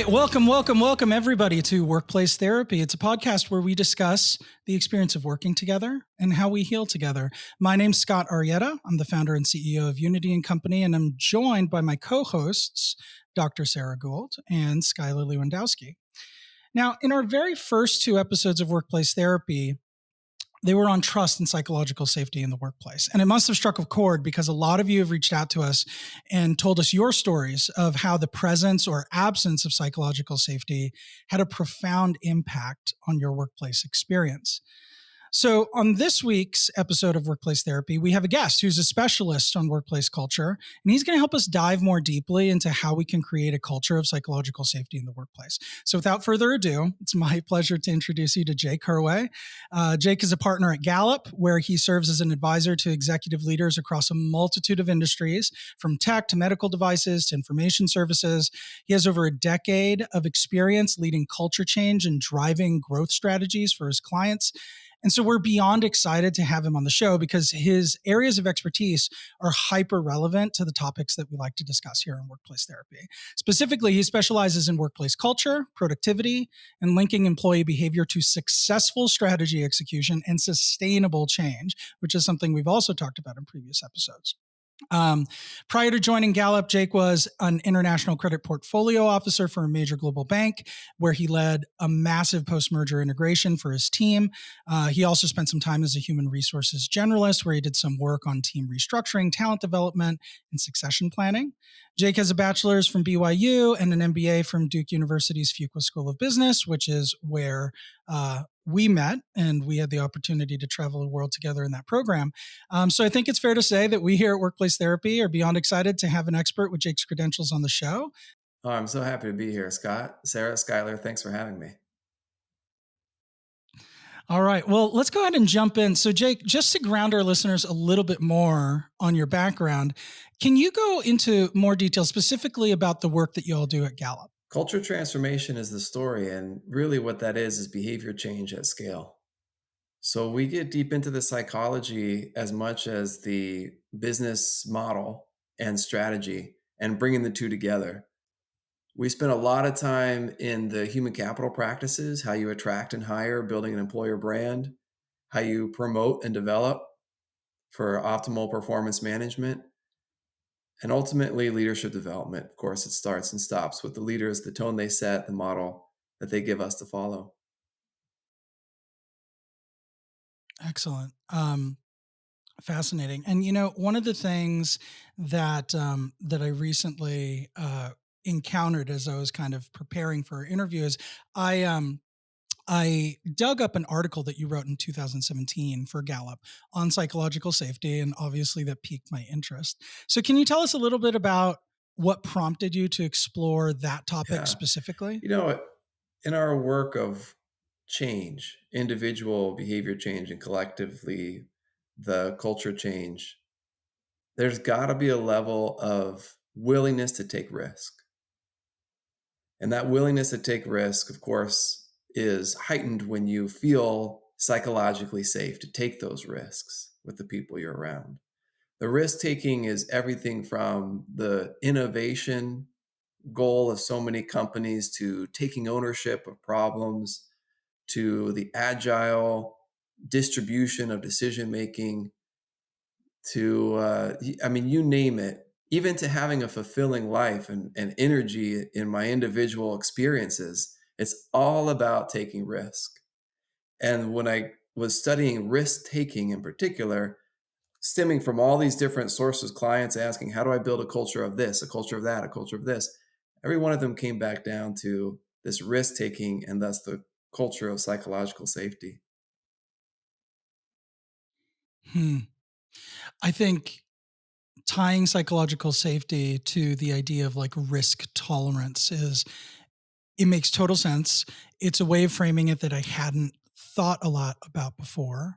right, welcome everybody to Workplace Therapy. It's a podcast where we discuss the experience of working together and how we heal together. My name's Scott Arietta. I'm the founder and CEO of Unity & Company, and I'm joined by my co-hosts, Dr. Sarah Gould and Skylar Lewandowski. Now, in our very first two episodes of Workplace Therapy, they were on trust and psychological safety in the workplace. And it must have struck a chord because a lot of you have reached out to us and told us your stories of how the presence or absence of psychological safety had a profound impact on your workplace experience. So on this week's episode of Workplace Therapy, we have a guest who's a specialist on workplace culture, and he's going to help us dive more deeply into how we can create a culture of psychological safety in the workplace. So without further ado, it's my pleasure to introduce you to Jake Herway. Jake is a partner at Gallup, where he serves as an advisor to executive leaders across a multitude of industries, from tech to medical devices to information services. He has over a decade of experience leading culture change and driving growth strategies for his clients. And so we're beyond excited to have him on the show because his areas of expertise are hyper relevant to the topics that we like to discuss here in Workplace Therapy. Specifically, he specializes in workplace culture, productivity, and linking employee behavior to successful strategy execution and sustainable change, which is something we've also talked about in previous episodes. Prior to joining Gallup, Jake was an international credit portfolio officer for a major global bank, where he led a massive post-merger integration for his team. He also spent some time as a human resources generalist, where he did some work on team restructuring, talent development, and succession planning. Jake has a bachelor's from BYU and an MBA from Duke University's Fuqua School of Business, which is where we met, and we had the opportunity to travel the world together in that program. So I think it's fair to say that we here at Workplace Therapy are beyond excited to have an expert with Jake's credentials on the show. Oh, I'm so happy to be here, Scott. Sarah, Skylar, thanks for having me. All right. Well, let's go ahead and jump in. So, Jake, just to ground our listeners a little bit more on your background, can you go into more detail specifically about the work that you all do at Gallup? Culture transformation is the story, and really what that is behavior change at scale. So we get deep into the psychology as much as the business model and strategy and bringing the two together. We spend a lot of time in the human capital practices, how you attract and hire, building an employer brand, how you promote and develop for optimal performance management, and ultimately leadership development. Of course, it starts and stops with the leaders, the tone they set, the model that they give us to follow. Excellent. Fascinating. And one of the things that that I recently encountered as I was kind of preparing for our interview is I dug up an article that you wrote in 2017 for Gallup on psychological safety, and obviously that piqued my interest. So, can you tell us a little bit about what prompted you to explore that topic Yeah. specifically? In our work of change, individual behavior change, and collectively the culture change, there's got to be a level of willingness to take risk. And that willingness to take risk, of course, is heightened when you feel psychologically safe to take those risks with the people you're around. The risk taking is everything from the innovation goal of so many companies to taking ownership of problems to the agile distribution of decision making to you name it, even to having a fulfilling life and energy in my individual experiences. It's all about taking risk. And when I was studying risk taking in particular, stemming from all these different sources, clients asking, how do I build a culture of this, a culture of that, a culture of this? Every one of them came back down to this risk taking and thus the culture of psychological safety. I think tying psychological safety to the idea of like risk tolerance it makes total sense. It's a way of framing it that I hadn't thought a lot about before.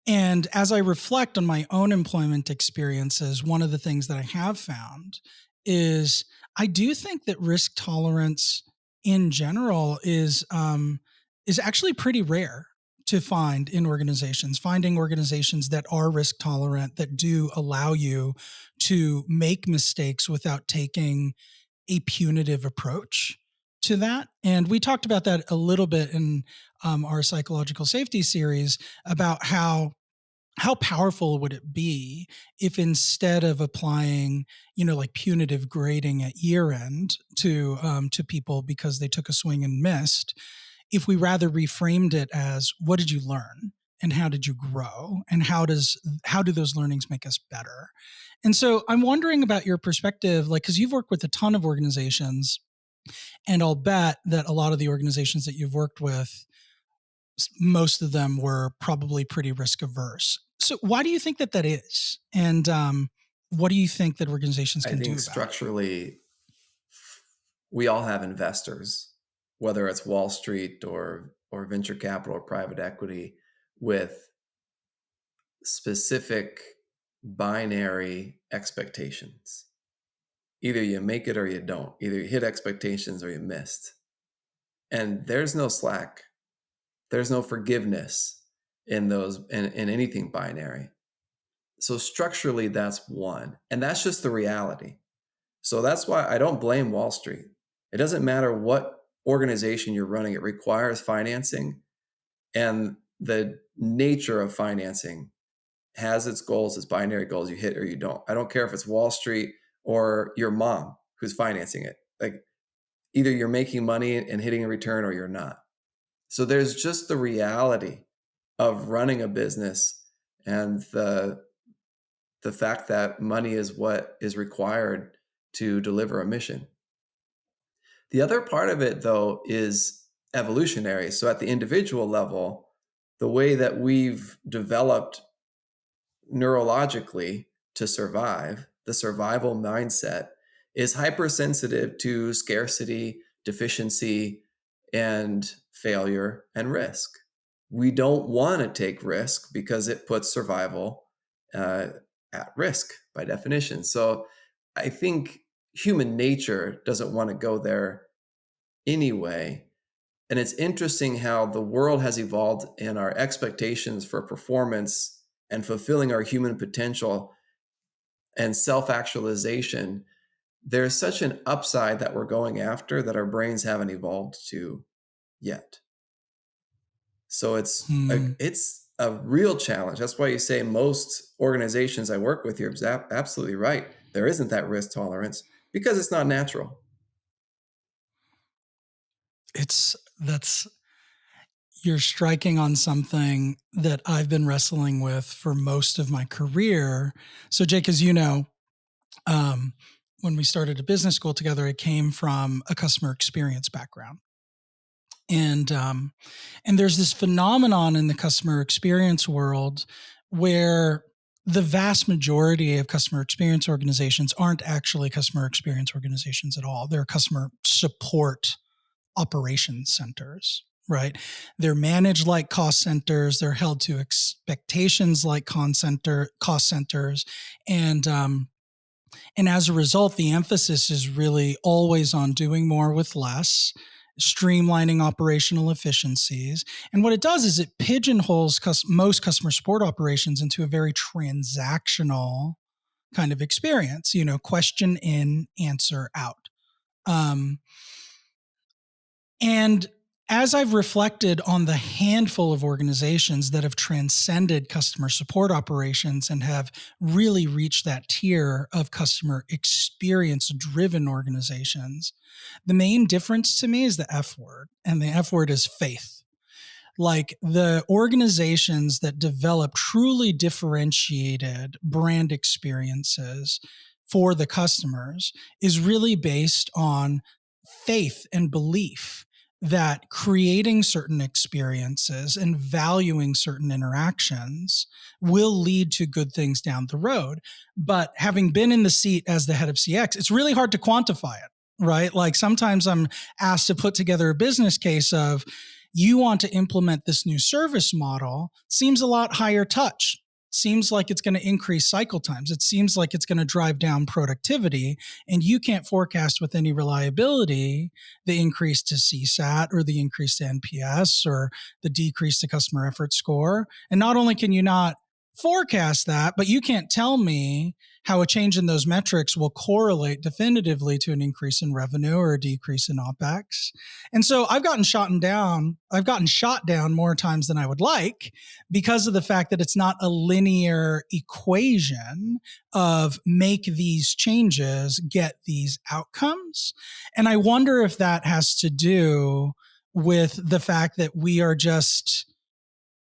And as I reflect on my own employment experiences, one of the things that I have found is I do think that risk tolerance in general is actually pretty rare to find in organizations. Finding organizations that are risk tolerant, that do allow you to make mistakes without taking a punitive approach to that. And we talked about that a little bit in our psychological safety series about how powerful would it be if instead of applying, like punitive grading at year end to people because they took a swing and missed, if we rather reframed it as what did you learn and how did you grow and how do those learnings make us better? And so I'm wondering about your perspective, like, because you've worked with a ton of organizations, and I'll bet that a lot of the organizations that you've worked with, most of them were probably pretty risk averse. So why do you think that is? And what do you think that organizations I can think do about it? structurally, we all have investors, whether it's Wall Street or venture capital or private equity, with specific binary expectations. Either you make it or you don't. Either you hit expectations or you missed. And there's no slack. There's no forgiveness in anything binary. So structurally, that's one. And that's just the reality. So that's why I don't blame Wall Street. It doesn't matter what organization you're running, it requires financing. And the nature of financing has its goals, its binary goals. You hit or you don't. I don't care if it's Wall Street or your mom who's financing it. Like, either you're making money and hitting a return or you're not. So there's just the reality of running a business and the fact that money is what is required to deliver a mission. The other part of it, though, is evolutionary. So at the individual level, the way that we've developed neurologically to survive, the survival mindset, is hypersensitive to scarcity, deficiency, and failure and risk. We don't want to take risk because it puts survival at risk by definition. So I think human nature doesn't want to go there anyway. And it's interesting how the world has evolved and our expectations for performance and fulfilling our human potential and self-actualization. There's such an upside that we're going after that our brains haven't evolved to yet. So Hmm. it's a real challenge. That's why you say most organizations I work with, you're absolutely right. There isn't that risk tolerance because it's not natural. That's You're striking on something that I've been wrestling with for most of my career. So, Jake, as you know, um, when we started a business school together, I came from a customer experience background, and there's this phenomenon in the customer experience world where the vast majority of customer experience organizations aren't actually customer experience organizations at all. They're customer support operations centers, right? They're managed like cost centers. They're held to expectations like cost centers. And, and as a result, the emphasis is really always on doing more with less, streamlining operational efficiencies. And what it does is it pigeonholes most customer support operations into a very transactional kind of experience, question in, answer out. Um, and as I've reflected on the handful of organizations that have transcended customer support operations and have really reached that tier of customer experience driven organizations, the main difference to me is the F word, and the F word is faith. Like, the organizations that develop truly differentiated brand experiences for the customers is really based on faith and belief that creating certain experiences and valuing certain interactions will lead to good things down the road. But having been in the seat as the head of CX, it's really hard to quantify it, right? Like, sometimes I'm asked to put together a business case of, you want to implement this new service model, seems a lot higher touch. Seems like it's going to increase cycle times. It seems like it's going to drive down productivity, and you can't forecast with any reliability the increase to CSAT or the increase to NPS or the decrease to customer effort score. And not only can you not forecast that, but you can't tell me how a change in those metrics will correlate definitively to an increase in revenue or a decrease in OPEX. And so I've gotten shot down more times than I would like because of the fact that it's not a linear equation of make these changes, get these outcomes. And I wonder if that has to do with the fact that we are just,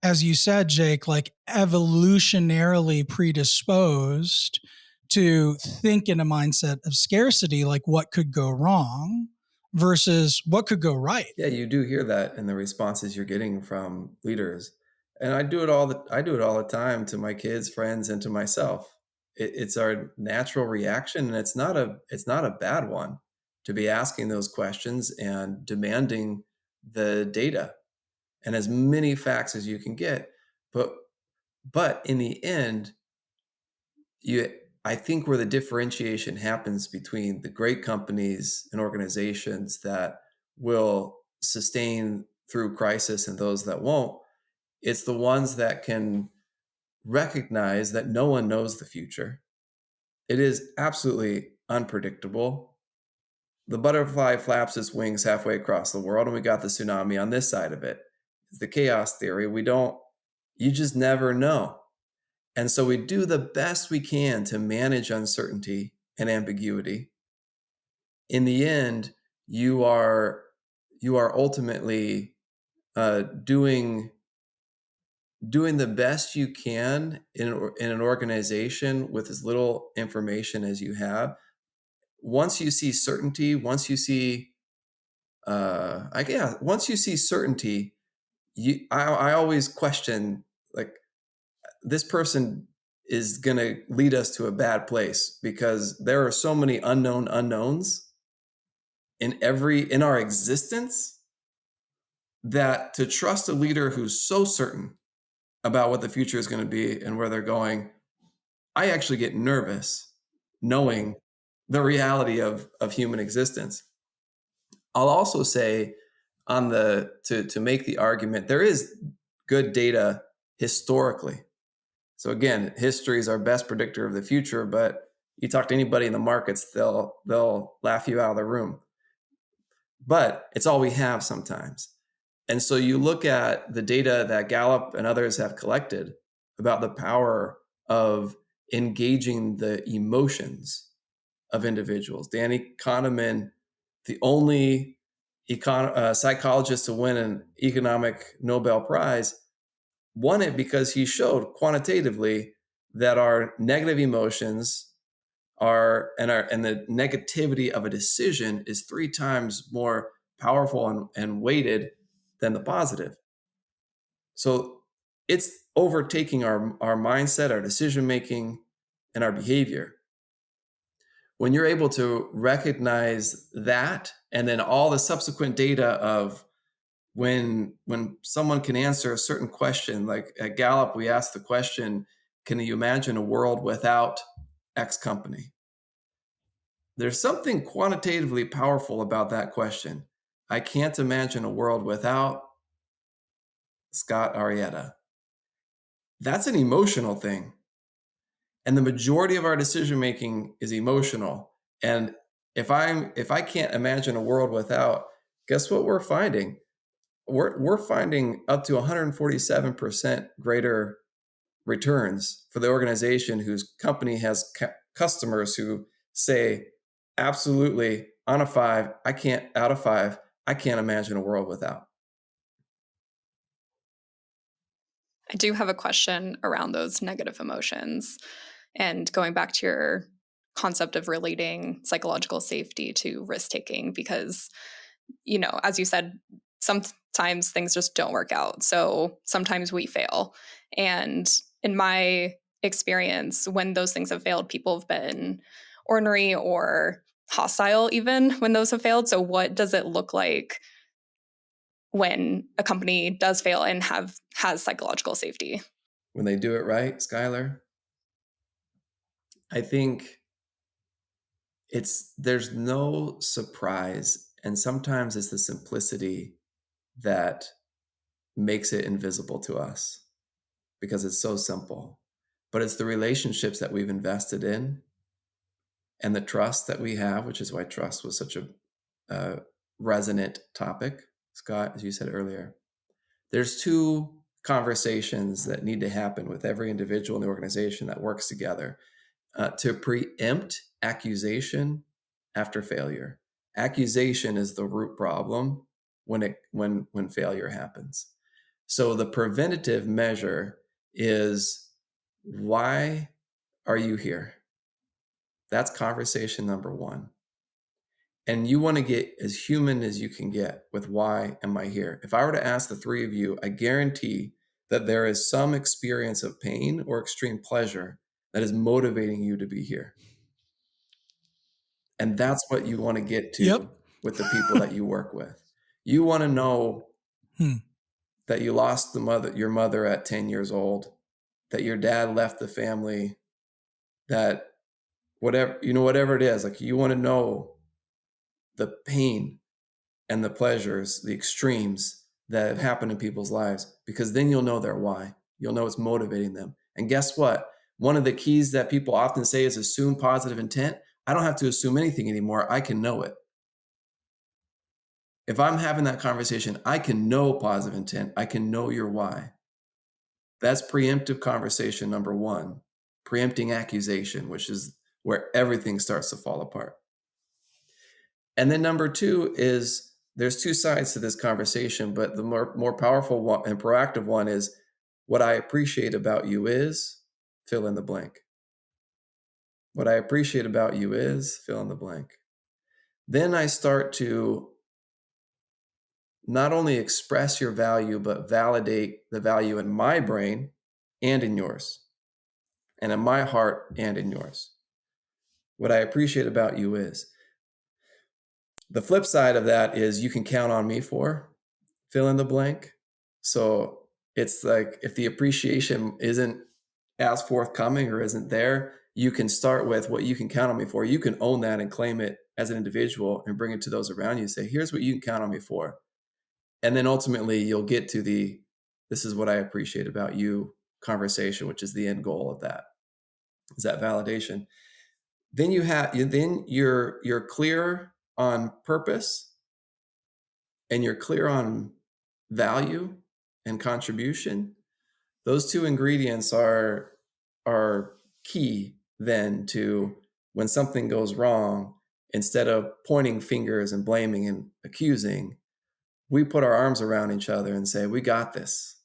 as you said, Jake, like evolutionarily predisposed to think in a mindset of scarcity, like what could go wrong versus what could go right. Yeah, you do hear that in the responses you're getting from leaders. And I do it all the time to my kids, friends, and to myself. It's our natural reaction, and it's not a bad one to be asking those questions and demanding the data and as many facts as you can get. But but in the end, you I think where the differentiation happens between the great companies and organizations that will sustain through crisis and those that won't, it's the ones that can recognize that no one knows the future. It is absolutely unpredictable. The butterfly flaps its wings halfway across the world, and we got the tsunami on this side of it. It's the chaos theory. You just never know. And so we do the best we can to manage uncertainty and ambiguity. In the end, you are you are ultimately doing the best you can in an organization with as little information as you have. Once you see certainty, once you see certainty, I always question, like, this person is going to lead us to a bad place because there are so many unknown unknowns in our existence, that to trust a leader who's so certain about what the future is going to be and where they're going, I actually get nervous knowing the reality of human existence. I'll also say, to make the argument, there is good data historically. So again, history is our best predictor of the future, but you talk to anybody in the markets, they'll laugh you out of the room. But it's all we have sometimes. And so you look at the data that Gallup and others have collected about the power of engaging the emotions of individuals. Danny Kahneman, the only psychologist to win an economic Nobel Prize, won it because he showed quantitatively that our negative emotions and the negativity of a decision is 3 times more powerful and weighted than the positive. So it's overtaking our mindset, our decision making, and our behavior. When you're able to recognize that, and then all the subsequent data of when someone can answer a certain question, like at Gallup, we asked the question, can you imagine a world without X company? There's something quantitatively powerful about that question. I can't imagine a world without Scott Arietta. That's an emotional thing. And the majority of our decision making is emotional. And if I can't imagine a world without, guess what we're finding? We're finding up to 147% greater returns for the organization whose company has customers who say, absolutely, out of five, I can't imagine a world without. I do have a question around those negative emotions and going back to your concept of relating psychological safety to risk taking, because, as you said, sometimes things just don't work out. So sometimes we fail. And in my experience, when those things have failed, people have been ornery or hostile even when those have failed. So what does it look like when a company does fail and has psychological safety? When they do it right, Skylar, I think there's no surprise, and sometimes it's the simplicity that makes it invisible to us because it's so simple. But it's the relationships that we've invested in, and the trust that we have, which is why trust was such a resonant topic, Scott, as you said earlier. There's two conversations that need to happen with every individual in the organization that works together to preempt accusation after failure. Accusation is the root problem when failure happens. So the preventative measure is, why are you here? That's conversation number one. And you want to get as human as you can get with, why am I here? If I were to ask the three of you, I guarantee that there is some experience of pain or extreme pleasure that is motivating you to be here. And that's what you want to get Yep. to with the people that you work with. You want to know that you lost your mother at 10 years old, that your dad left the family, that whatever it is, like, you want to know the pain and the pleasures, the extremes that have happened in people's lives, because then you'll know their why. You'll know what's motivating them. And guess what? One of the keys that people often say is assume positive intent. I don't have to assume anything anymore. I can know it. If I'm having that conversation, I can know positive intent. I can know your why. That's preemptive conversation number one, preempting accusation, which is where everything starts to fall apart. And then number two is, there's two sides to this conversation, but the more powerful one and proactive one is, what I appreciate about you is, fill in the blank. What I appreciate about you is, fill in the blank. Then I start to not only express your value, but validate the value in my brain and in yours, and in my heart and in yours. What I appreciate about you is. The flip side of that is, you can count on me for, fill in the blank. So it's like, if the appreciation isn't as forthcoming or isn't there, you can start with what you can count on me for. You can own that and claim it as an individual and bring it to those around you. Say, here's what you can count on me for. And then ultimately you'll get to the, this is what I appreciate about you conversation, which is the end goal of that, is that validation. Then you're clear on purpose, and you're clear on value and contribution. Those two ingredients are key then to, when something goes wrong, instead of pointing fingers and blaming and accusing, we put our arms around each other and say, we got this.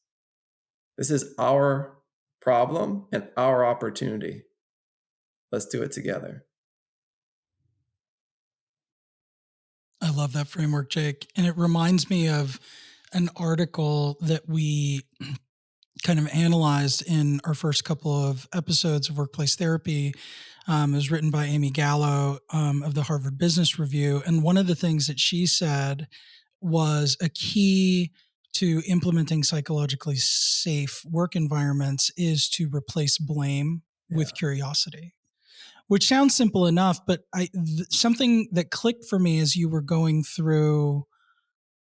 This is our problem and our opportunity. Let's do it together. I love that framework, Jake. And it reminds me of an article that we kind of analyzed in our first couple of episodes of Workplace Therapy. It was written by Amy Gallup of the Harvard Business Review. And one of the things that she said was a key to implementing psychologically safe work environments is to replace blame with curiosity, which sounds simple enough, but something that clicked for me as you were going through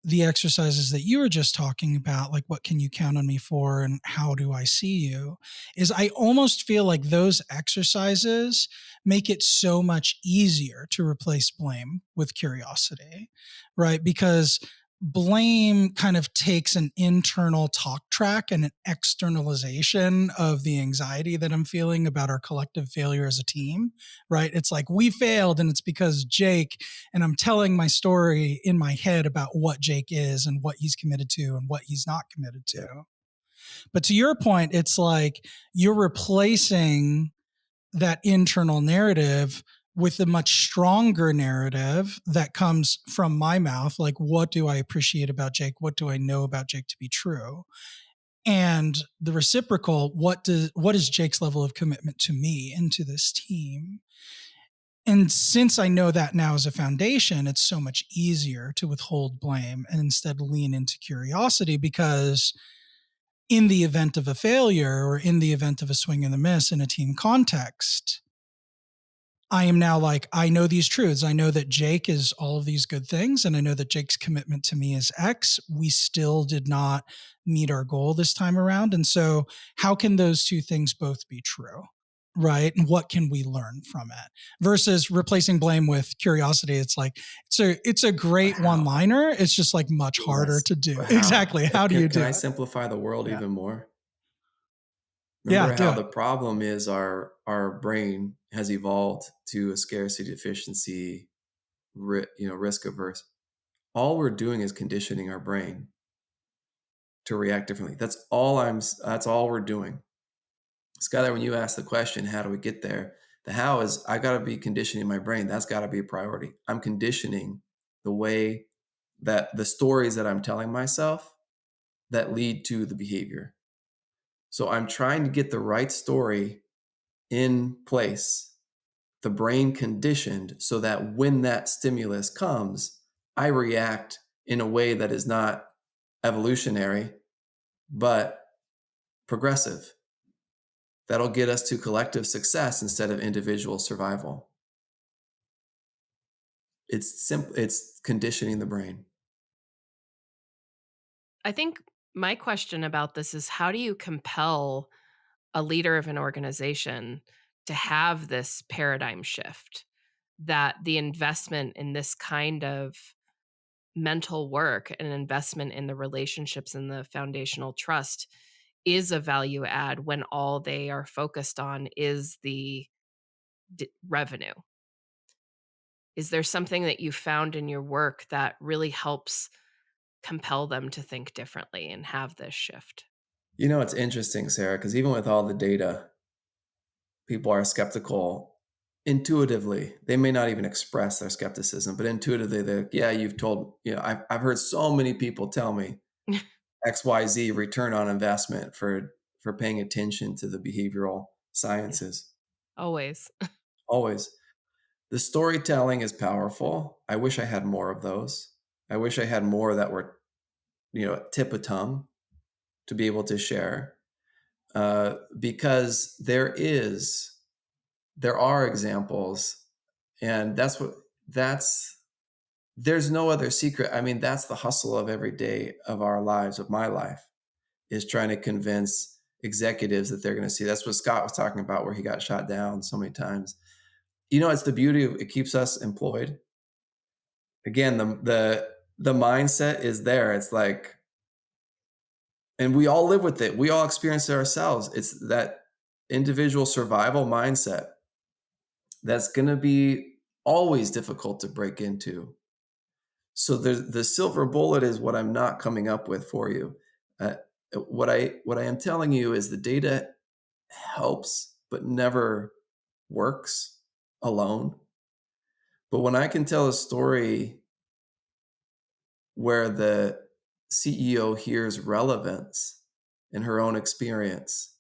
the exercises that you were just talking about, like, what can you count on me for and how do I see you, is I almost feel like those exercises make it so much easier to replace blame with curiosity, right? Because blame kind of takes an internal talk track and an externalization of the anxiety that I'm feeling about our collective failure as a team, right? It's like, we failed and it's because Jake, and I'm telling my story in my head about what Jake is and what he's committed to and what he's not committed to. Yeah. But to your point, it's like you're replacing that internal narrative with a much stronger narrative that comes from my mouth. Like, what do I appreciate about Jake? What do I know about Jake to be true? And the reciprocal, what is Jake's level of commitment to me and to this team? And since I know that now as a foundation, it's so much easier to withhold blame and instead lean into curiosity, because in the event of a failure or in the event of a swing and a miss in a team context, I am now like, I know these truths. I know that Jake is all of these good things. And I know that Jake's commitment to me is X. We still did not meet our goal this time around. And so how can those two things both be true? right? And what can we learn from it? Versus replacing blame with curiosity. It's like it's a But great one how? liner. It's just like much harder Yes. to do. But how? Exactly. How do you Can do I it? simplify the world Yeah. even more? Yeah, Remember do how it. the problem is our brain has evolved to a scarcity deficiency, risk averse. All we're doing is conditioning our brain to react differently. That's all we're doing. Skylar, when you ask the question, how do we get there? The how is I got to be conditioning my brain. That's got to be a priority. I'm conditioning the way that the stories that I'm telling myself that lead to the behavior. So I'm trying to get the right story in place, the brain conditioned so that when that stimulus comes, I react in a way that is not evolutionary, but progressive. That'll get us to collective success instead of individual survival. It's simple. It's conditioning the brain. I think my question about this is how do you compel a leader of an organization to have this paradigm shift that the investment in this kind of mental work and investment in the relationships and the foundational trust is a value add when all they are focused on is the revenue? Is there something that you found in your work that really helps compel them to think differently and have this shift? It's interesting, Sarah, because even with all the data, people are skeptical intuitively. They may not even express their skepticism, but intuitively, yeah, you've told, I've heard so many people tell me XYZ return on investment for paying attention to the behavioral Yeah, sciences. always. Always. The storytelling is powerful. I wish I had more of those. I wish I had more that were, tip of tongue to be able to share. Because there are examples, and there's no other secret. I mean, that's the hustle of every day of our lives, of my life, is trying to convince executives that they're going to see. That's what Scott was talking about, where he got shot down so many times. It's the beauty of it, keeps us employed. Again, the mindset is there. It's like, and we all live with it. We all experience it ourselves. It's that individual survival mindset that's going to be always difficult to break into. So the silver bullet is what I'm not coming up with for you. What I am telling you is the data helps, but never works alone. But when I can tell a story where the CEO hears relevance in her own experience,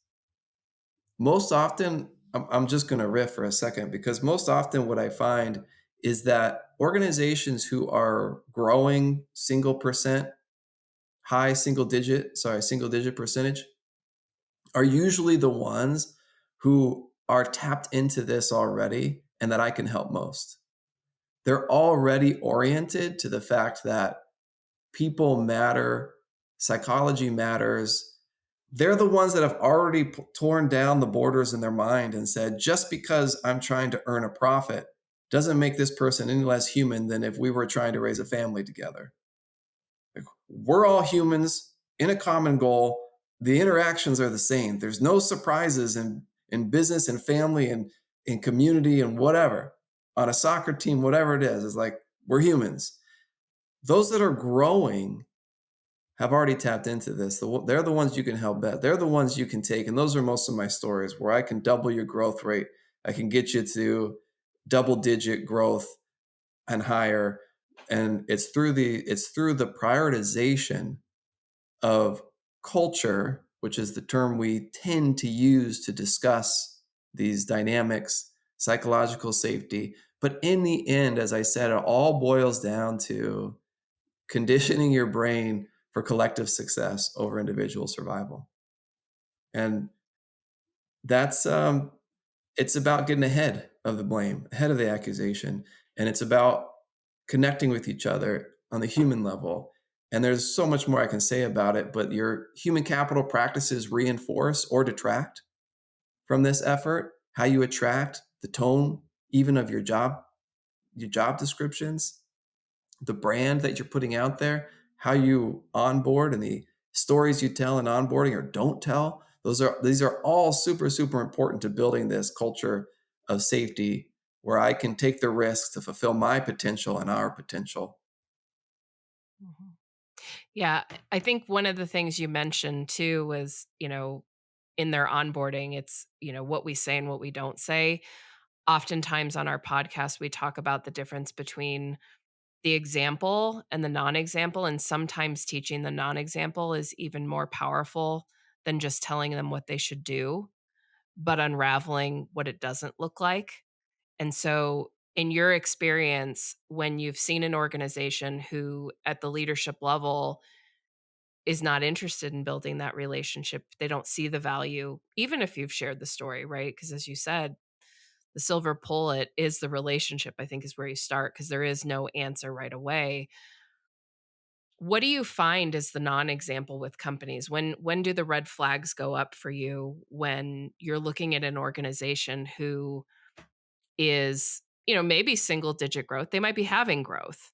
most often, I'm just going to riff for a second, because most often what I find is that organizations who are growing single digit percentage, are usually the ones who are tapped into this already and that I can help most. They're already oriented to the fact that people matter, psychology matters. They're the ones that have already torn down the borders in their mind and said, just because I'm trying to earn a profit doesn't make this person any less human than if we were trying to raise a family together. Like, we're all humans in a common goal. The interactions are the same. There's no surprises in business and family and in community and whatever. On a soccer team, whatever it is, it's like we're humans. Those that are growing have already tapped into this. They're the ones you can help bet. They're the ones you can take. And those are most of my stories where I can double your growth rate. I can get you to double digit growth and higher. And it's through the prioritization of culture, which is the term we tend to use to discuss these dynamics, psychological safety. But in the end, as I said, it all boils down to conditioning your brain for collective success over individual survival. And that's it's about getting ahead of the blame, ahead of the accusation, and it's about connecting with each other on the human level. And there's so much more I can say about it, but your human capital practices reinforce or detract from this effort. how you attract, the tone, even of your job descriptions, the brand that you're putting out there, how you onboard and the stories you tell in onboarding or don't tell. These are all super, super important to building this culture of safety where I can take the risks to fulfill my potential and our potential. Mhm. Yeah, I think one of the things you mentioned too was, in their onboarding, it's, what we say and what we don't say. Oftentimes on our podcast, we talk about the difference between the example and the non-example, and sometimes teaching the non-example is even more powerful than just telling them what they should do, but unraveling what it doesn't look like. And so, in your experience, when you've seen an organization who at the leadership level is not interested in building that relationship, they don't see the value, even if you've shared the story, right? Because as you said, the silver bullet is the relationship, I think is where you start because there is no answer right away. What do you find as the non-example with companies? When do the red flags go up for you when you're looking at an organization who is, maybe single digit growth? They might be having growth,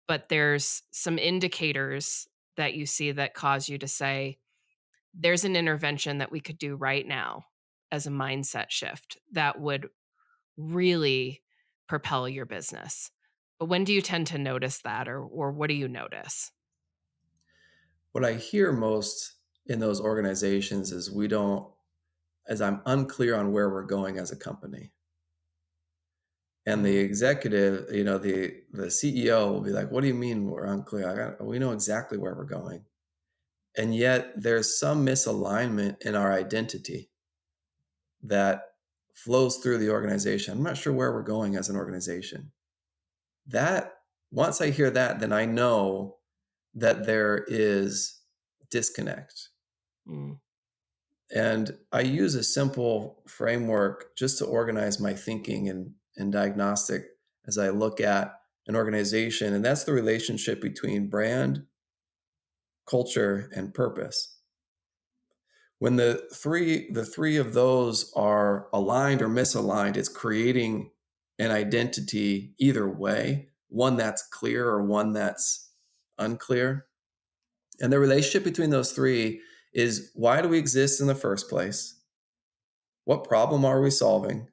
but there's some indicators that you see that cause you to say, there's an intervention that we could do right now as a mindset shift that would really propel your business. But when do you tend to notice that or what do you notice? What I hear most in those organizations is as I'm unclear on where we're going as a company. And the Mm, executive, the CEO will be like, "What do you mean we're unclear? We know exactly where we're going." And yet there's some misalignment in our identity that flows through the organization. I'm not sure where we're going as an organization. That Once I hear that, then I know that there is disconnect. mm, And I use a simple framework just to organize my thinking and diagnostic as I look at an organization. And that's the relationship between brand, culture, and purpose. When the three of those are aligned or misaligned, it's creating an identity either way, one that's clear or one that's unclear. And the relationship between those three is, why do we exist in the first place? What problem are we solving?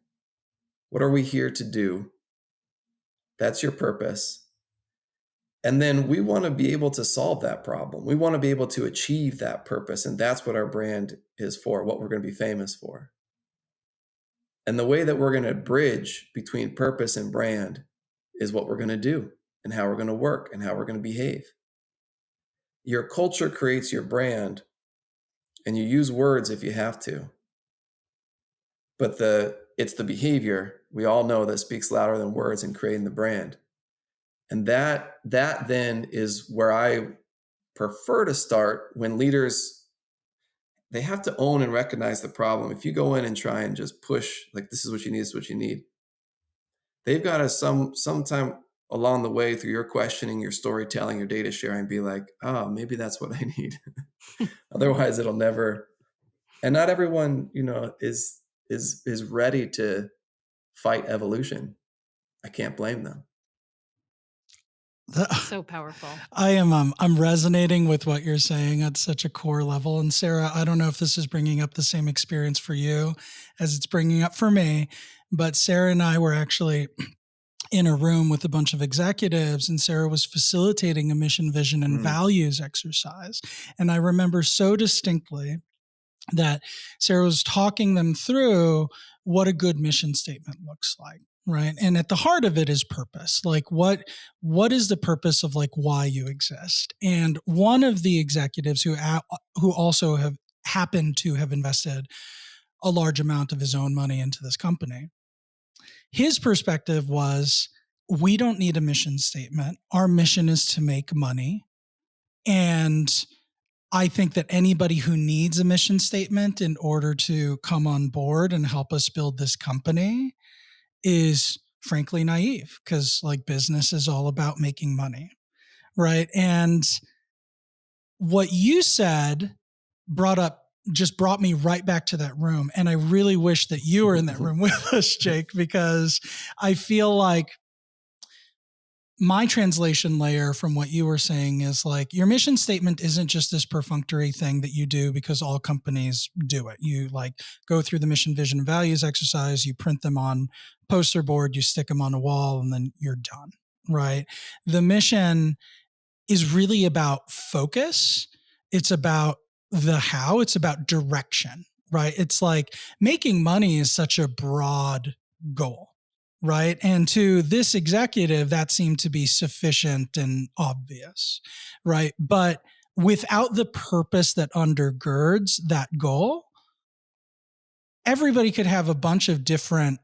What are we here to do? That's your purpose. And then we want to be able to solve that problem. We want to be able to achieve that purpose. And that's what our brand is for, what we're going to be famous for. And the way that we're going to bridge between purpose and brand is what we're going to do and how we're going to work and how we're going to behave. Your culture creates your brand, and you use words if you have to. But it's the behavior we all know that speaks louder than words in creating the brand. And that then is where I prefer to start when leaders, they have to own and recognize the problem. If you go in and try and just push, like, this is what you need, this is what you need, they've got to sometime along the way through your questioning, your storytelling, your data sharing, be like, oh, maybe that's what I need. Otherwise it'll never. And not everyone, is ready to fight evolution. I can't blame them. so powerful. I'm resonating with what you're saying at such a core level. And Sarah, I don't know if this is bringing up the same experience for you as it's bringing up for me, but Sarah and I were actually in a room with a bunch of executives, and Sarah was facilitating a mission, vision, and Mm. values exercise. And I remember so distinctly that Sarah was talking them through what a good mission statement looks like. Right. And at the heart of it is purpose. Like what is the purpose of like why you exist? And one of the executives who also have happened to have invested a large amount of his own money into this company, his perspective was, we don't need a mission statement. Our mission is to make money. And I think that anybody who needs a mission statement in order to come on board and help us build this company is frankly naive, because like business is all about making money. Right. And what you said brought up just brought me right back to that room. And I really wish that you were in that room with us, Jake, because I feel like my translation layer from what you were saying is like your mission statement isn't just this perfunctory thing that you do because all companies do it. You like go through the mission, vision, and values exercise, you print them on poster board, you stick them on a wall, and then you're done, right? The mission is really about focus. It's about the how, it's about direction, right? It's like making money is such a broad goal, right? And to this executive, that seemed to be sufficient and obvious, right? But without the purpose that undergirds that goal, everybody could have a bunch of different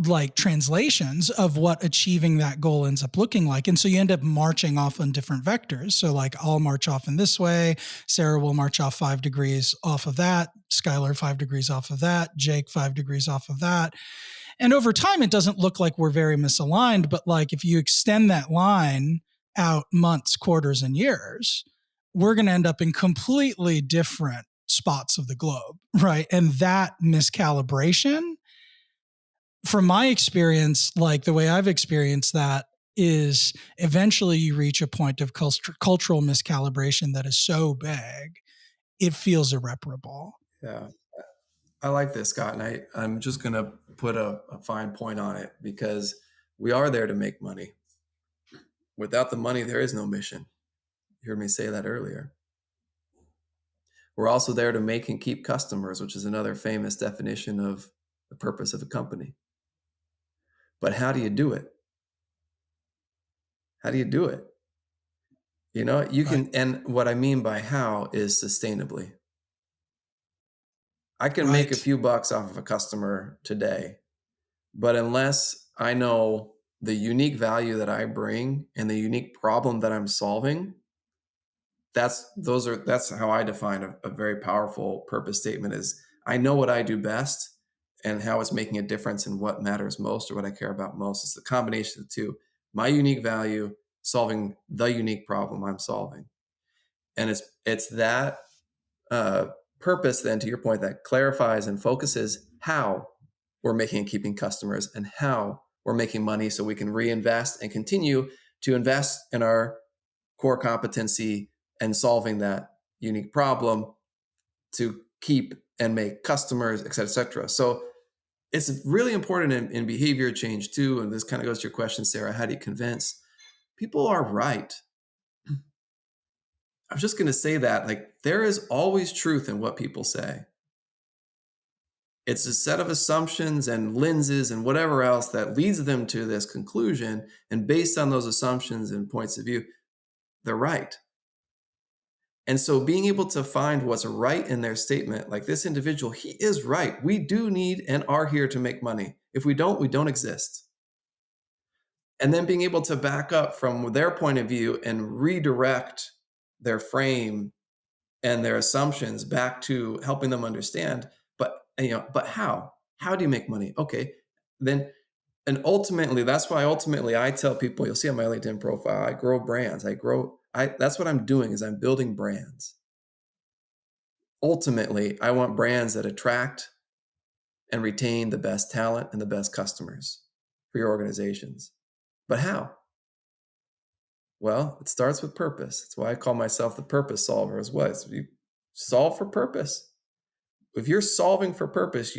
like translations of what achieving that goal ends up looking like. And so you end up marching off on different vectors. So like I'll march off in this way. Sarah will march off 5 degrees off of that. Skylar 5 degrees off of that. Jake 5 degrees off of that. And over time, it doesn't look like we're very misaligned, but like if you extend that line out months, quarters, and years, we're going to end up in completely different spots of the globe, right? And that miscalibration, from my experience, like the way I've experienced that is eventually you reach a point of cultural miscalibration that is so big, it feels irreparable. Yeah. I like this, Scott, and I'm just going to put a fine point on it because we are there to make money. Without the money, there is no mission. You heard me say that earlier. We're also there to make and keep customers, which is another famous definition of the purpose of a company. But how do you do it? How do you do it? You know, you can, Right. and what I mean by how is sustainably. I can make a Right. few bucks off of a customer today, but unless I know the unique value that I bring and the unique problem that I'm solving, that's how I define a very powerful purpose statement is I know what I do best and how it's making a difference in what matters most or what I care about most. It's the combination of the two. My unique value solving the unique problem I'm solving. And it's that purpose then, to your point, that clarifies and focuses how we're making and keeping customers and how we're making money so we can reinvest and continue to invest in our core competency and solving that unique problem to keep and make customers, et cetera, et cetera. So it's really important in behavior change too. And this kind of goes to your question, Sarah, how do you convince? People are right. I was just going to say that, like, there is always truth in what people say. It's a set of assumptions and lenses and whatever else that leads them to this conclusion. And based on those assumptions and points of view, they're right. And so being able to find what's right in their statement, like this individual, he is right. We do need and are here to make money. If we don't exist. And then being able to back up from their point of view and redirect their frame and their assumptions back to helping them understand. But how? How do you make money? Okay. Then and ultimately, that's why ultimately I tell people, you'll see on my LinkedIn profile, I grow brands. That's what I'm doing is I'm building brands. Ultimately, I want brands that attract and retain the best talent and the best customers for your organizations. But how? Well, it starts with purpose. That's why I call myself the purpose solver as well. You solve for purpose. If you're solving for purpose,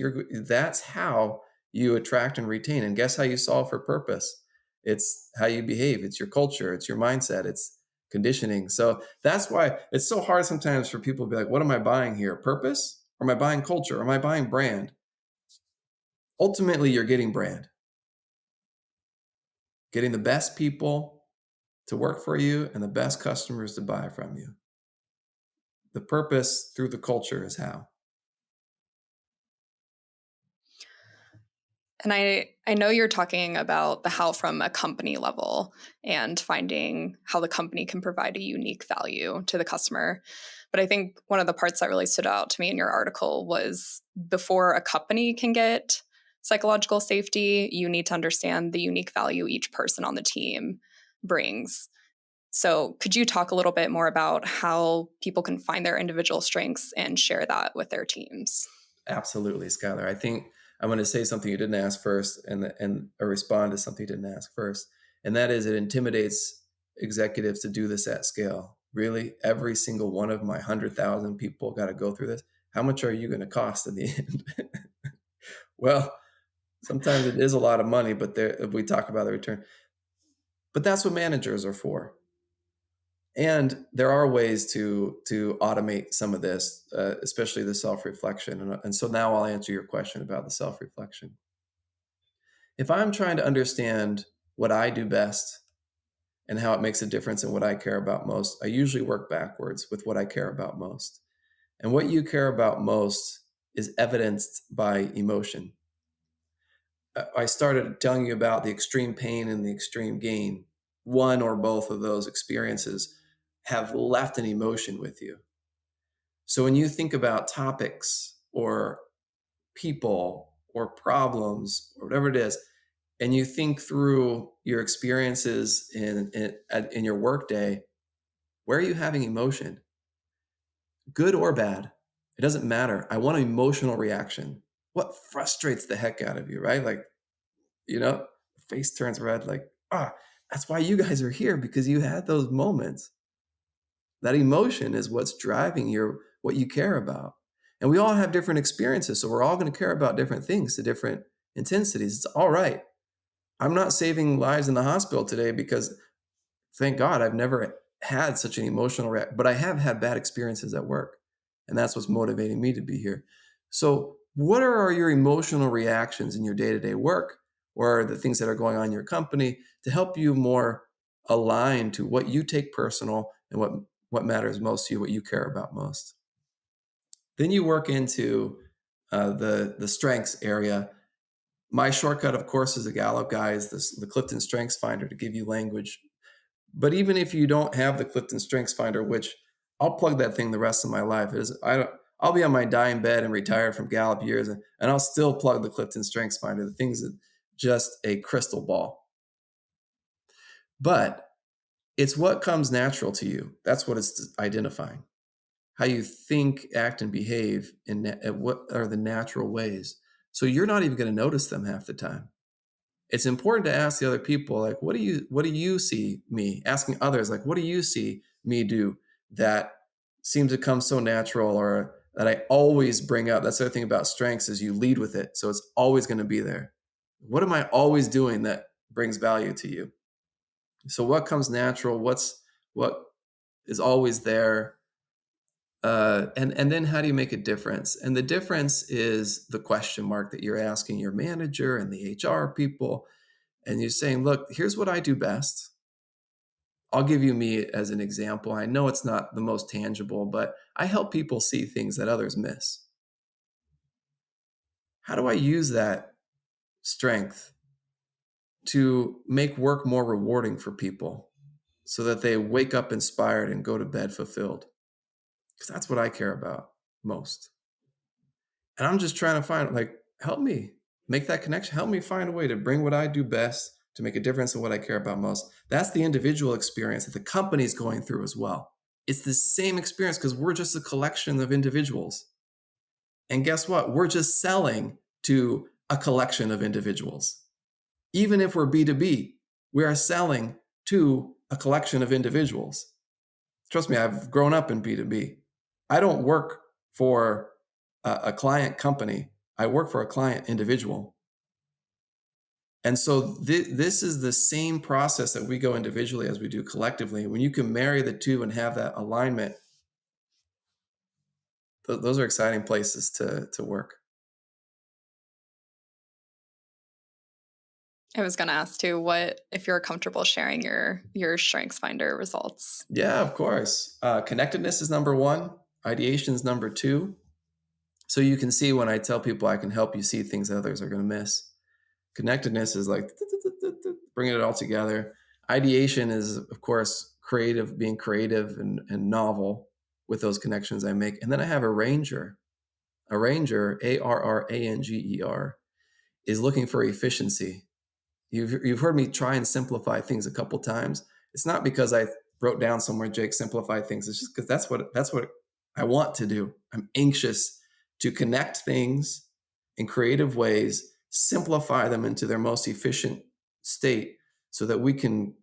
that's how you attract and retain. And guess how you solve for purpose? It's how you behave. It's your culture. It's your mindset. It's conditioning. So that's why it's so hard sometimes for people to be like, what am I buying here? Purpose? Or am I buying culture? Or am I buying brand? Ultimately, you're getting brand. Getting the best people to work for you and the best customers to buy from you. The purpose through the culture is how. And I know you're talking about the how from a company level and finding how the company can provide a unique value to the customer. But I think one of the parts that really stood out to me in your article was before a company can get psychological safety, you need to understand the unique value each person on the team brings. So could you talk a little bit more about how people can find their individual strengths and share that with their teams? Absolutely, Skylar. I think I'm going to say something you didn't ask first, and or respond to something you didn't ask first, and that is it intimidates executives to do this at scale. Really, every single one of my 100,000 people got to go through this. How much are you going to cost in the end? Well, sometimes it is a lot of money, but if we talk about the return, but that's what managers are for. And there are ways to automate some of this, especially the self-reflection. And so now I'll answer your question about the self-reflection. If I'm trying to understand what I do best and how it makes a difference in what I care about most, I usually work backwards with what I care about most. And what you care about most is evidenced by emotion. I started telling you about the extreme pain and the extreme gain. One or both of those experiences have left an emotion with you. So when you think about topics or people or problems or whatever it is, and you think through your experiences in your workday, where are you having emotion? Good or bad? It doesn't matter. I want an emotional reaction. What frustrates the heck out of you, right? Like, face turns red, like, that's why you guys are here, because you had those moments. That emotion is what's driving what you care about. And we all have different experiences, so we're all going to care about different things to different intensities. It's all right. I'm not saving lives in the hospital today because, thank God, I've never had such an emotional reaction, but I have had bad experiences at work. And that's what's motivating me to be here. So, what are your emotional reactions in your day-to-day work, or the things that are going on in your company, to help you more align to what you take personal and what matters most to you, what you care about most? Then you work into the strengths area. My shortcut, of course, as a Gallup guy is the Clifton Strengths Finder to give you language. But even if you don't have the Clifton Strengths Finder, which I'll plug that thing the rest of my life, I'll be on my dying bed and retired from Gallup years, and I'll still plug the Clifton Strengths Finder. The thing's just a crystal ball. But it's what comes natural to you. That's what it's identifying. How you think, act, and behave what are the natural ways. So you're not even going to notice them half the time. It's important to ask the other people, like, what do you see me? Asking others, like, what do you see me do that seems to come so natural, or that I always bring up? That's the other thing about strengths, is you lead with it. So it's always going to be there. What am I always doing that brings value to you? So what comes natural? What is always there? And then how do you make a difference? And the difference is the question mark that you're asking your manager and the HR people. And you're saying, look, here's what I do best. I'll give you me as an example. I know it's not the most tangible, but I help people see things that others miss. How do I use that strength to make work more rewarding for people so that they wake up inspired and go to bed fulfilled? Because that's what I care about most. And I'm just trying to find, like, help me make that connection. Help me find a way to bring what I do best to make a difference in what I care about most. That's the individual experience that the company's going through as well. It's the same experience because we're just a collection of individuals. And guess what? We're just selling to a collection of individuals. Even if we're B2B, we are selling to a collection of individuals. Trust me, I've grown up in B2B. I don't work for a client company. I work for a client individual. And so this is the same process that we go individually as we do collectively. When you can marry the two and have that alignment, those are exciting places to work. I was going to ask too, what if you're comfortable sharing your strengths finder results? Yeah, of course. Connectedness is number one. Ideation is number two. So you can see when I tell people I can help you see things that others are going to miss. Connectedness is like bringing it all together. Ideation is, of course, being creative and novel with those connections I make. And then I have a ranger. A ranger, ARRANGER, is looking for efficiency. You've heard me try and simplify things a couple times. It's not because I wrote down somewhere, Jake, simplify things. It's just because that's what I want to do. I'm anxious to connect things in creative ways, simplify them into their most efficient state so that we can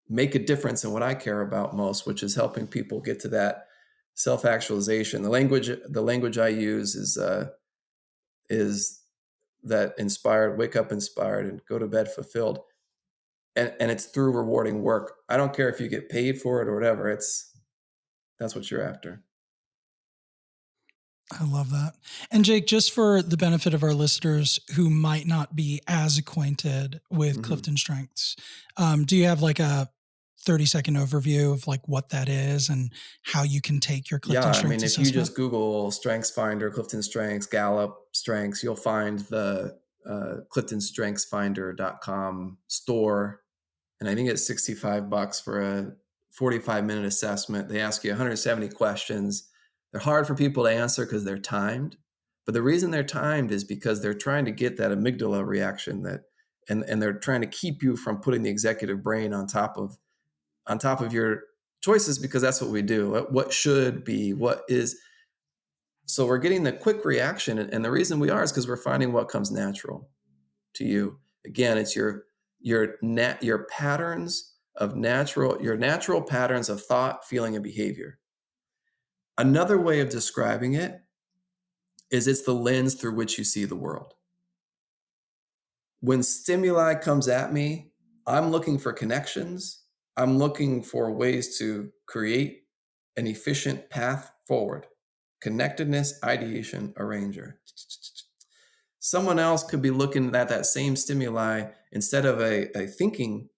make a difference in what I care about most, which is helping people get to that self-actualization. The language I use is that inspired, wake up inspired and go to bed fulfilled. And it's through rewarding work. I don't care if you get paid for it or whatever. That's what you're after. I love that. And Jake, just for the benefit of our listeners who might not be as acquainted with Mm-hmm. Clifton Strengths, do you have like a 30-second overview of like what that is and how you can take your Clifton Strengths If you assessment? just Google Strengths Finder, Clifton Strengths, Gallup Strengths, you'll find the CliftonStrengthsFinder.com store. And I think it's $65 for a 45-minute assessment. They ask you 170 questions. They're hard for people to answer because they're timed. But the reason they're timed is because they're trying to get that amygdala reaction and they're trying to keep you from putting the executive brain on top of your choices, because that's what we do. What should be, what is. So we're getting the quick reaction. And the reason we are is because we're finding what comes natural to you. Again, it's your patterns of your natural patterns of thought, feeling, and behavior. Another way of describing it is it's the lens through which you see the world. When stimuli comes at me, I'm looking for connections. I'm looking for ways to create an efficient path forward. Connectedness, ideation, arranger. Someone else could be looking at that same stimuli instead of a thinking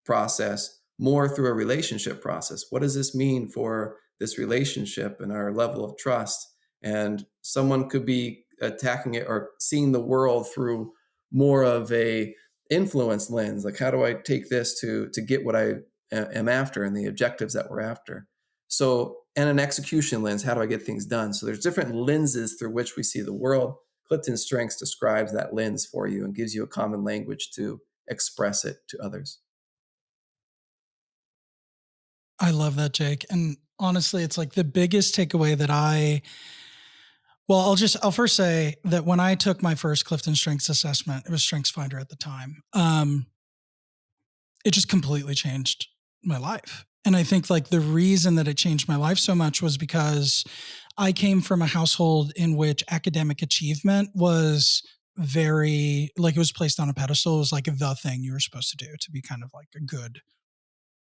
process, more through a relationship process. What does this mean for this relationship and our level of trust? And someone could be attacking it or seeing the world through more of a influence lens. Like, how do I take this to get what I am after and the objectives that we're after? So, and an execution lens, how do I get things done? So there's different lenses through which we see the world. Clifton Strengths describes that lens for you and gives you a common language to express it to others. I love that, Jake. And honestly, it's like the biggest takeaway that I'll first say that when I took my first Clifton Strengths assessment, it was Strengths Finder at the time. It just completely changed my life. And I think like the reason that it changed my life so much was because I came from a household in which academic achievement was very, like, it was placed on a pedestal. It was like the thing you were supposed to do to be kind of like a good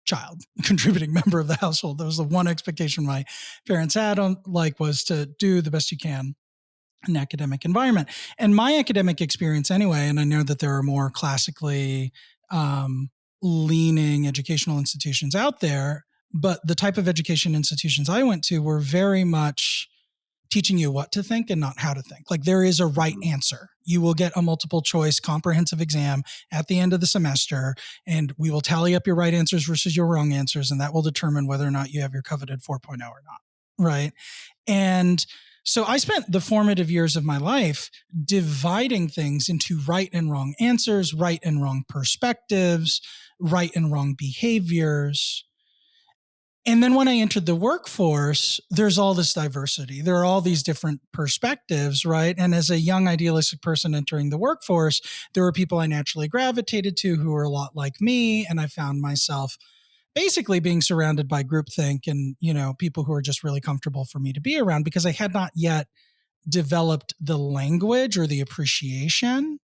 child, contributing member of the household. That was the one expectation my parents had was to do the best you can in an academic environment. And my academic experience anyway, and I know that there are more classically leaning educational institutions out there, but the type of education institutions I went to were very much teaching you what to think and not how to think. Like, there is a right answer. You will get a multiple choice comprehensive exam at the end of the semester, and we will tally up your right answers versus your wrong answers, and that will determine whether or not you have your coveted 4.0 or not. Right. And so I spent the formative years of my life dividing things into right and wrong answers, right and wrong perspectives, right and wrong behaviors. And then when I entered the workforce, there's all this diversity. There are all these different perspectives, right? And as a young idealistic person entering the workforce, there were people I naturally gravitated to who were a lot like me. And I found myself basically being surrounded by groupthink and, people who are just really comfortable for me to be around, because I had not yet developed the language or the appreciation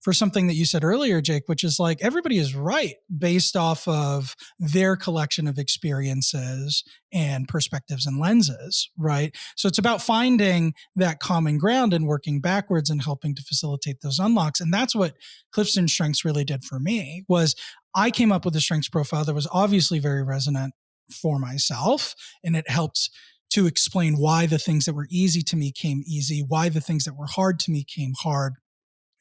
for something that you said earlier, Jake, which is like everybody is right based off of their collection of experiences and perspectives and lenses, right? So it's about finding that common ground and working backwards and helping to facilitate those unlocks. And that's what Clifton Strengths really did for me. Was I came up with a strengths profile that was obviously very resonant for myself, and it helped to explain why the things that were easy to me came easy, why the things that were hard to me came hard,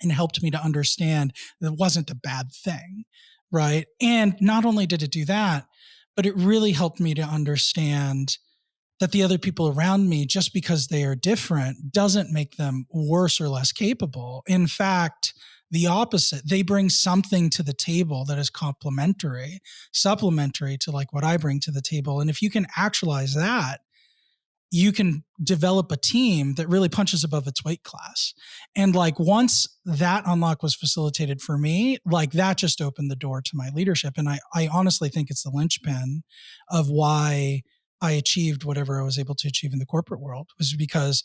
and helped me to understand that it wasn't a bad thing, right? And not only did it do that, but it really helped me to understand that the other people around me, just because they are different, doesn't make them worse or less capable. In fact, the opposite. They bring something to the table that is complementary, supplementary to like what I bring to the table. And if you can actualize that, you can develop a team that really punches above its weight class. And like once that unlock was facilitated for me, like that just opened the door to my leadership. And I honestly think it's the linchpin of why I achieved whatever I was able to achieve in the corporate world, was because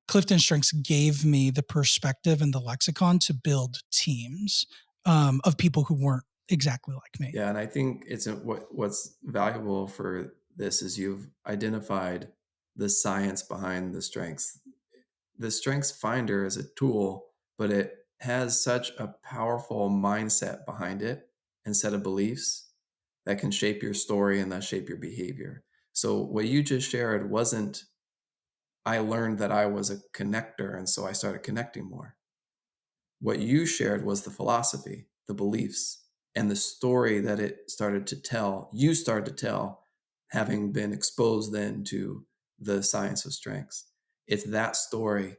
Clifton Strengths gave me the perspective and the lexicon to build teams of people who weren't exactly like me. Yeah, and I think it's what's valuable for this is you've identified the science behind the strengths. The Strengths Finder is a tool, but it has such a powerful mindset behind it and set of beliefs that can shape your story and thus shape your behavior. So what you just shared wasn't, I learned that I was a connector, and so I started connecting more. What you shared was the philosophy, the beliefs, and the story that it started to tell. You started to tell, having been exposed then to the science of strengths. It's that story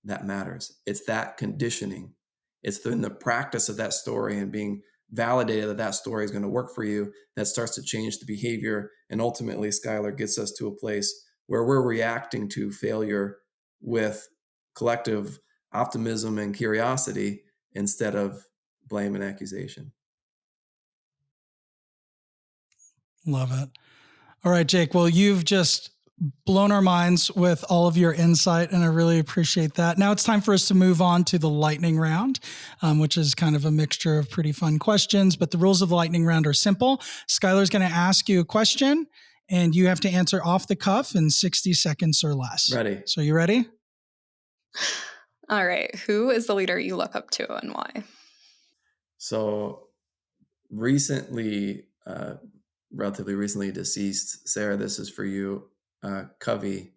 that matters. It's that conditioning. It's in the practice of that story and being validated that that story is going to work for you that starts to change the behavior. And ultimately, Skylar gets us to a place where we're reacting to failure with collective optimism and curiosity instead of blame and accusation. Love it. All right, Jake. Well, you've just blown our minds with all of your insight, and I really appreciate that. Now it's time for us to move on to the lightning round, which is kind of a mixture of pretty fun questions. But the rules of the lightning round are simple. Skylar's going to ask you a question, and you have to answer off the cuff in 60 seconds or less. Ready. So you ready? All right. Who is the leader you look up to and why? So recently, relatively recently deceased, Sarah, this is for you. Covey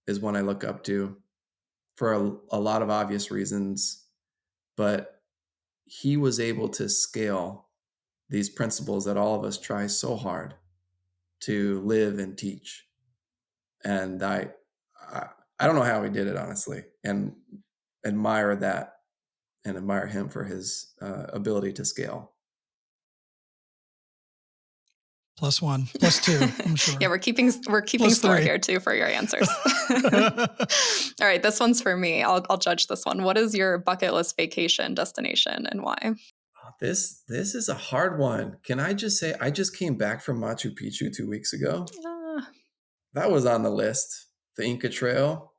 is one I look up to for a lot of obvious reasons, but he was able to scale these principles that all of us try so hard to live and teach. And I don't know how he did it, honestly, and admire that and admire him for his ability to scale. +1, +2, I'm sure. Yeah, we're keeping score here too for your answers. All right, this one's for me. I'll judge this one. What is your bucket list vacation destination and why? This is a hard one. Can I just say I just came back from Machu Picchu 2 weeks ago. That was on the list. The Inca Trail.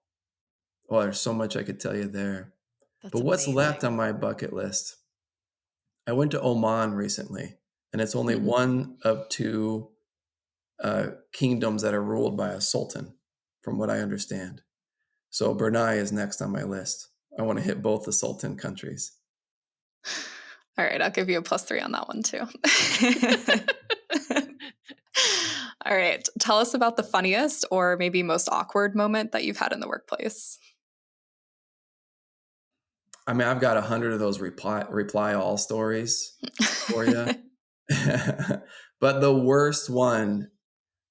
Well, there's so much I could tell you there. That's But what's amazing. left on my bucket list? I went to Oman recently, and it's only one of two kingdoms that are ruled by a sultan, from what I understand. So Brunei is next on my list. I want to hit both the sultan countries. All right, I'll give you a +3 on that one too. All right, tell us about the funniest or maybe most awkward moment that you've had in the workplace. I mean, I've got 100 of those reply all stories for you. But the worst one,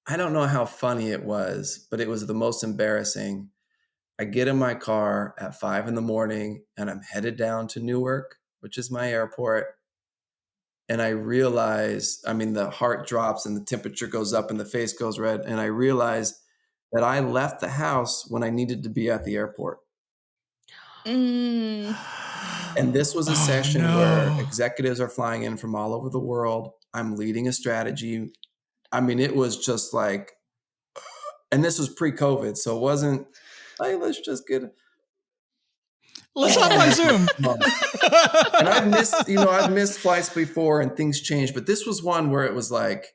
I don't know how funny it was, but it was the most embarrassing. I get in my car at 5 a.m. and I'm headed down to Newark, which is my airport. And I realize, I mean, the heart drops and the temperature goes up and the face goes red. And I realize that I left the house when I needed to be at the airport. And this was a session where executives are flying in from all over the world. I'm leading a strategy. I mean, it was just like, and this was pre-COVID, so it wasn't, hey, let's just get it. Let's hop on Zoom. And I've missed flights before and things change, but this was one where it was like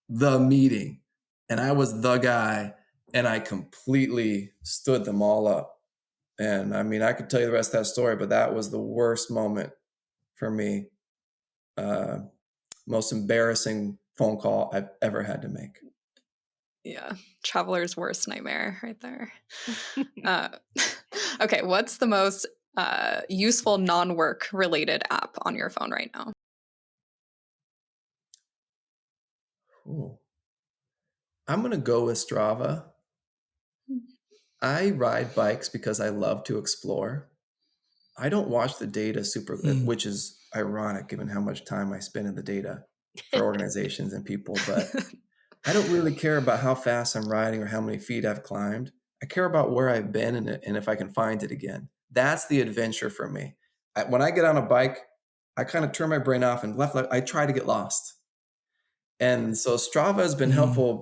the meeting and I was the guy and I completely stood them all up. And I mean, I could tell you the rest of that story, but that was the worst moment for me. Most embarrassing phone call I've ever had to make. Yeah, traveler's worst nightmare right there. Okay, what's the most useful non-work related app on your phone right now? Ooh. I'm going to go with Strava. I ride bikes because I love to explore. I don't watch the data Mm. which is ironic given how much time I spend in the data for organizations and people, but I don't really care about how fast I'm riding or how many feet I've climbed. I care about where I've been and if I can find it again. That's the adventure for me. When I get on a bike, I kind of turn my brain off and left. I try to get lost. And so Strava has been Mm. helpful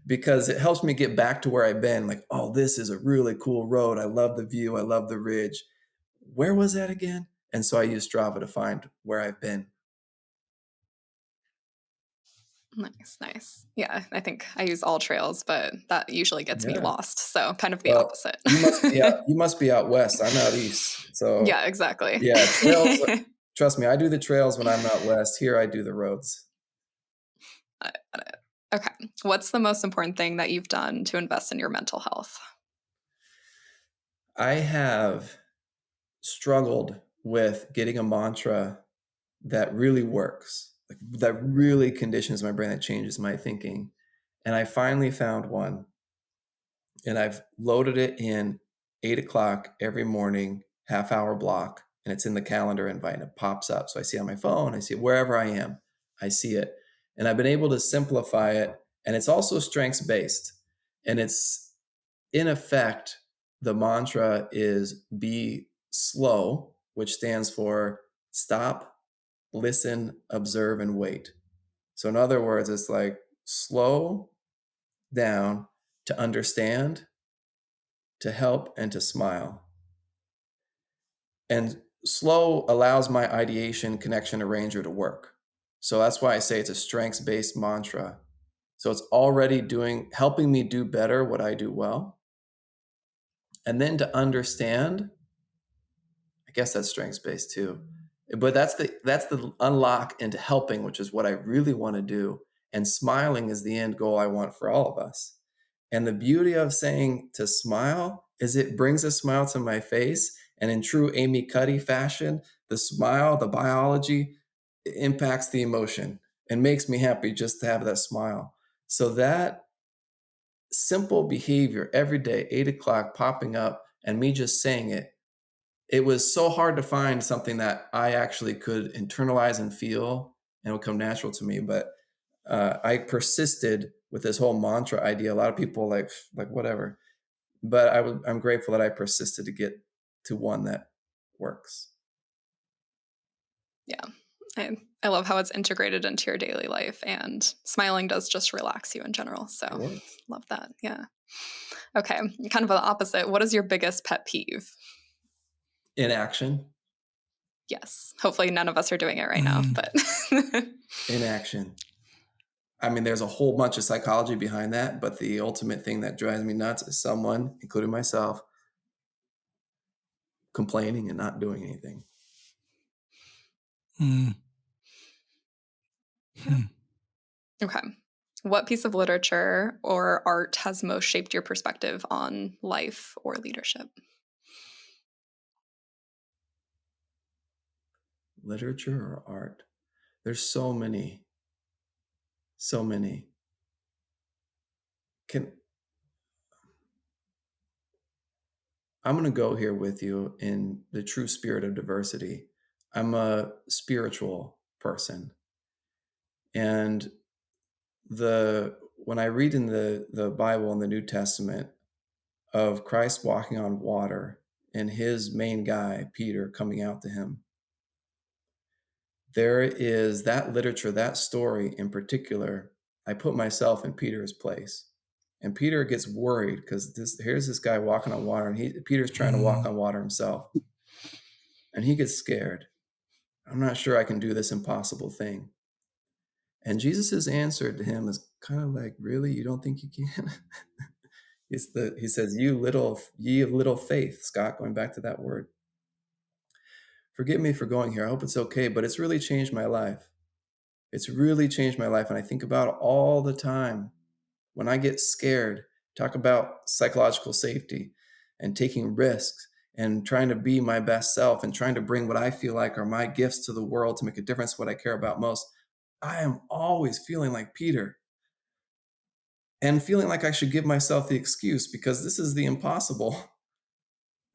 because it helps me get back to where I've been. Like, oh, this is a really cool road. I love the view. I love the ridge. Where was that again? And so I use Strava to find where I've been. Nice, nice. Yeah, I think I use all trails, but that usually gets me Yeah. lost. So kind of the Well, opposite. you must be out west. I'm out east. So Yeah, exactly. yeah, trails. Trust me, I do the trails when I'm out west. Here I do the roads. Got it, got it. Okay. What's the most important thing that you've done to invest in your mental health? I have struggled with getting a mantra that really works, like that really conditions my brain, that changes my thinking. And I finally found one, and I've loaded it in 8 o'clock every morning, half-hour block, and it's in the calendar invite and it pops up. So I see it on my phone, I see it wherever I am, I see it. And I've been able to simplify it. And it's also strengths based. And it's in effect, the mantra is be slow, which stands for stop, listen, observe, and wait. So in other words, it's like slow down to understand, to help, and to smile. And slow allows my ideation, connection, arranger to work. So that's why I say it's a strengths based mantra. So it's already helping me do better what I do well. And then to understand, I guess that's strengths based too. But that's the unlock into helping, which is what I really want to do. And smiling is the end goal I want for all of us. And the beauty of saying to smile is it brings a smile to my face. And in true Amy Cuddy fashion, the smile, the biology, impacts the emotion and makes me happy just to have that smile. So that simple behavior every day, 8 o'clock popping up and me just saying it was so hard to find something that I actually could internalize and feel and would come natural to me. But I persisted with this whole mantra idea. A lot of people like whatever, but I'm grateful that I persisted to get to one that works. Yeah. I love how it's integrated into your daily life, and smiling does just relax you in general. So It works. love that. Yeah. Okay. Kind of the opposite. What is your biggest pet peeve? Inaction, Yes. Hopefully none of us are doing it right now, Mm. but inaction. I mean, there's a whole bunch of psychology behind that, but the ultimate thing that drives me nuts is someone, including myself, complaining and not doing anything. Mm. yeah. Hmm. Okay. What piece of literature or art has most shaped your perspective on life or leadership? Literature or art? There's so many, so many. Can I'm going to go here with you in the true spirit of diversity. I'm a spiritual person, and the when I read in the Bible in the New Testament of Christ walking on water and his main guy Peter coming out to him, there is that literature, that story in particular. I put myself in Peter's place, and Peter gets worried because here's this guy walking on water, and Peter's trying to walk Mm. on water himself, and he gets scared. I'm not sure I can do this impossible thing. And Jesus' answer to him is kind of like, really? You don't think you can? He says, ye of little faith, Scott, going back to that word. Forgive me for going here. I hope it's okay, but it's really changed my life. It's really changed my life. And I think about it all the time. When I get scared, talk about psychological safety and taking risks and trying to be my best self and trying to bring what I feel like are my gifts to the world to make a difference, what I care about most. I am always feeling like Peter and feeling like I should give myself the excuse because this is the impossible.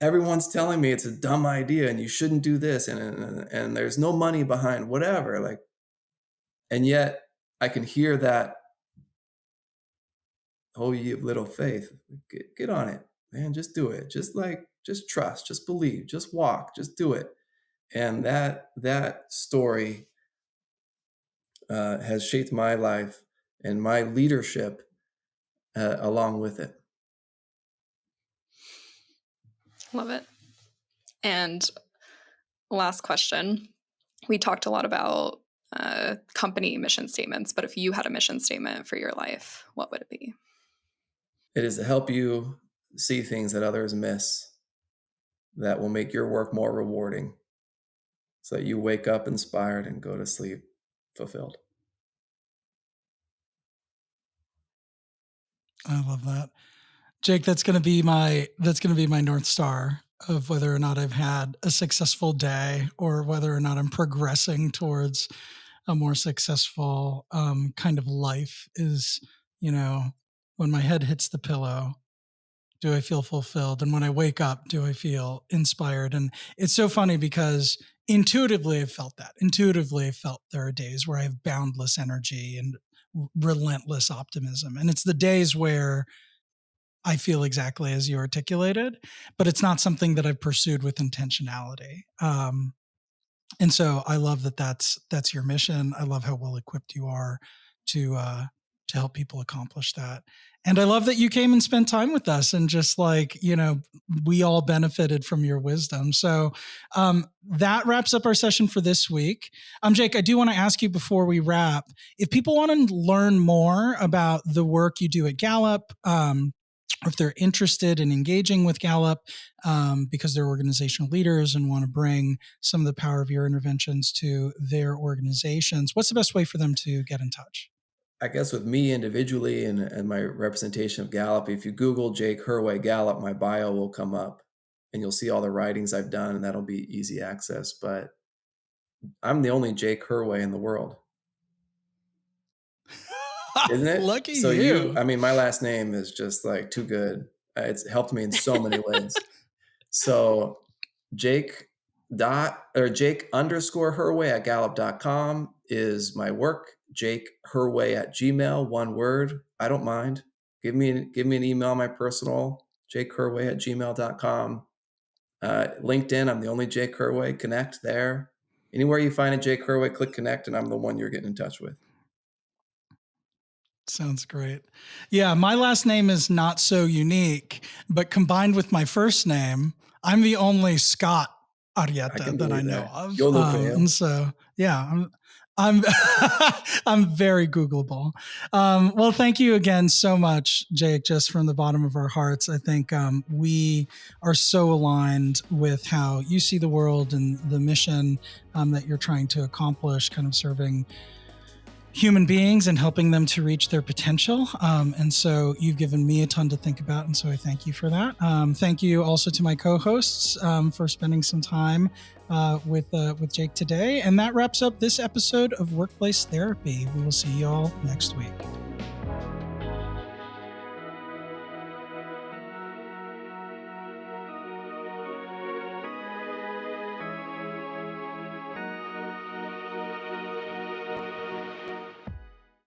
everyone's telling me it's a dumb idea and you shouldn't do this, and there's no money behind whatever, like, and yet I can hear that, "Oh, ye of little faith, get on it, man, just do it. Just trust, just believe, just walk, just do it." And that story has shaped my life and my leadership along with it. Love it. And last question. We talked a lot about company mission statements, but if you had a mission statement for your life, what would it be? It is to help you see things that others miss that will make your work more rewarding so that you wake up inspired and go to sleep fulfilled. I love that. Jake, that's going to be my North Star of whether or not I've had a successful day or whether or not I'm progressing towards a more successful kind of life is, when my head hits the pillow, do I feel fulfilled? And when I wake up, do I feel inspired? And it's so funny because intuitively I've felt that. Intuitively I felt there are days where I have boundless energy and relentless optimism. And it's the days where I feel exactly as you articulated, but it's not something that I've pursued with intentionality. And so I love that that's your mission. I love how well equipped you are to help people accomplish that. And I love that you came and spent time with us and just we all benefited from your wisdom. So that wraps up our session for this week. Jake, I do want to ask you before we wrap, if people want to learn more about the work you do at Gallup, or if they're interested in engaging with Gallup because they're organizational leaders and want to bring some of the power of your interventions to their organizations, what's the best way for them to get in touch? I guess with me individually and my representation of Gallup, if you Google Jake Herway Gallup, my bio will come up and you'll see all the writings I've done, and that'll be easy access. But I'm the only Jake Herway in the world, isn't it? Lucky So you. I mean, my last name is just like too good. It's helped me in so many ways. So Jake Jake _Herway at Gallup.com is my work. Jake Herway at Gmail, one word. I don't mind. Give me an email, my personal, Jake Herway at gmail.com. LinkedIn, I'm the only Jake Herway. Connect there. Anywhere you find a Jake Herway, click connect, and I'm the one you're getting in touch with. Sounds great. Yeah, my last name is not so unique, but combined with my first name, I'm the only Scott I Arietta can that I believe know that. of. Yolo fail. And so, yeah, I'm I'm very Googleable. Well, thank you again so much, Jake, just from the bottom of our hearts. I think we are so aligned with how you see the world and the mission that you're trying to accomplish, kind of serving human beings and helping them to reach their potential. And so you've given me a ton to think about. And so I thank you for that. Thank you also to my co-hosts for spending some time with Jake today. And that wraps up this episode of Workplace Therapy. We will see you all next week.